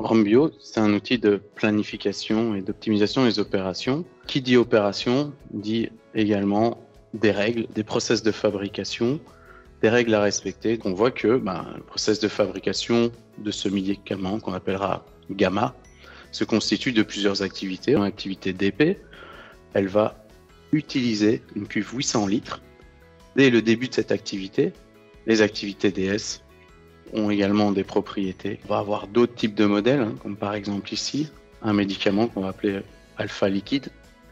Rhombio, c'est un outil de planification et d'optimisation des opérations. Qui dit opération dit également des règles, des process de fabrication, des règles à respecter. On voit que le process de fabrication de ce médicament qu'on appellera gamma se constitue de plusieurs activités. L'activité DP, elle va utiliser une cuve 800 litres. Dès le début de cette activité, les activités DS ont également des propriétés. On va avoir d'autres types de modèles, comme par exemple ici, un médicament qu'on va appeler alpha liquide.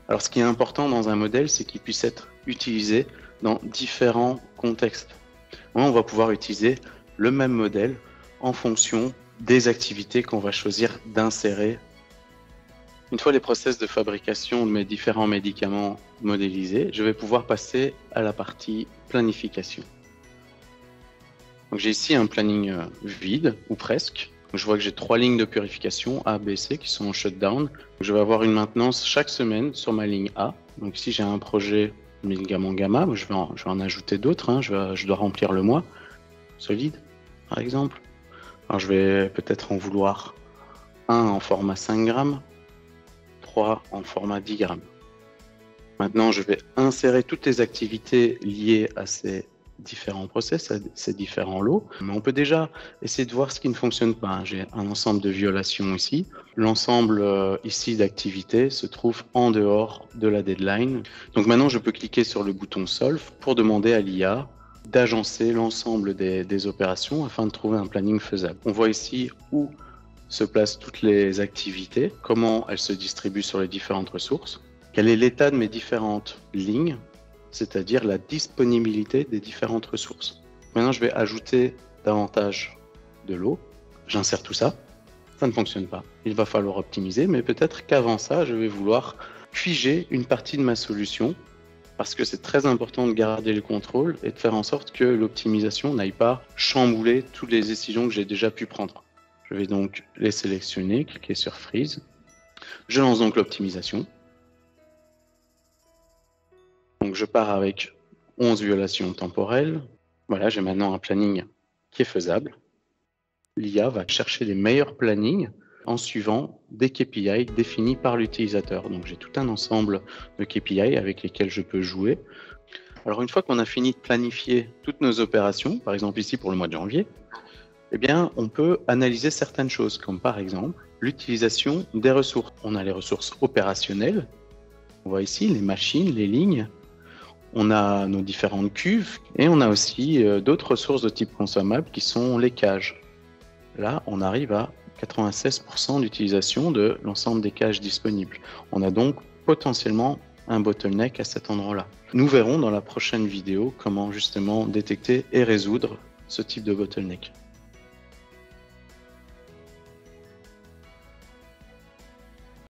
Alors ce qui est important dans un modèle, c'est qu'il puisse être utilisé dans différents contextes. On va pouvoir utiliser le même modèle en fonction des activités qu'on va choisir d'insérer. Une fois les process de fabrication de mes différents médicaments modélisés, je vais pouvoir passer à la partie planification. Donc j'ai ici un planning vide, ou presque. Je vois que j'ai 3 lignes de purification, A, B, C, qui sont en shutdown. Je vais avoir une maintenance chaque semaine sur ma ligne A. Donc ici j'ai un projet médicament gamma, je vais en ajouter d'autres. Je dois remplir le mois, solide par exemple. Alors je vais peut-être en vouloir un en format 5 grammes, 3 en format 10 grammes. Maintenant, je vais insérer toutes les activités liées à ces différents process, à ces différents lots. Mais on peut déjà essayer de voir ce qui ne fonctionne pas. J'ai un ensemble de violations ici. L'ensemble ici d'activités se trouve en dehors de la deadline. Donc maintenant, je peux cliquer sur le bouton Solve pour demander à l'IA d'agencer l'ensemble des opérations afin de trouver un planning faisable. On voit ici où se placent toutes les activités, comment elles se distribuent sur les différentes ressources, quel est l'état de mes différentes lignes, c'est-à-dire la disponibilité des différentes ressources. Maintenant, je vais ajouter davantage de l'eau. J'insère tout ça. Ça ne fonctionne pas. Il va falloir optimiser, mais peut-être qu'avant ça, je vais vouloir figer une partie de ma solution parce que c'est très important de garder le contrôle et de faire en sorte que l'optimisation n'aille pas chambouler toutes les décisions que j'ai déjà pu prendre. Je vais donc les sélectionner, cliquer sur Freeze. Je lance donc l'optimisation. Donc je pars avec 11 violations temporelles. Voilà, j'ai maintenant un planning qui est faisable. L'IA va chercher les meilleurs plannings en suivant des KPI définis par l'utilisateur. Donc j'ai tout un ensemble de KPI avec lesquels je peux jouer. Alors une fois qu'on a fini de planifier toutes nos opérations, par exemple ici pour le mois de janvier, eh bien, on peut analyser certaines choses, comme par exemple l'utilisation des ressources. On a les ressources opérationnelles. On voit ici les machines, les lignes. On a nos différentes cuves et on a aussi d'autres ressources de type consommable qui sont les cages. Là, on arrive à 96% d'utilisation de l'ensemble des cages disponibles. On a donc potentiellement un bottleneck à cet endroit-là. Nous verrons dans la prochaine vidéo comment justement détecter et résoudre ce type de bottleneck.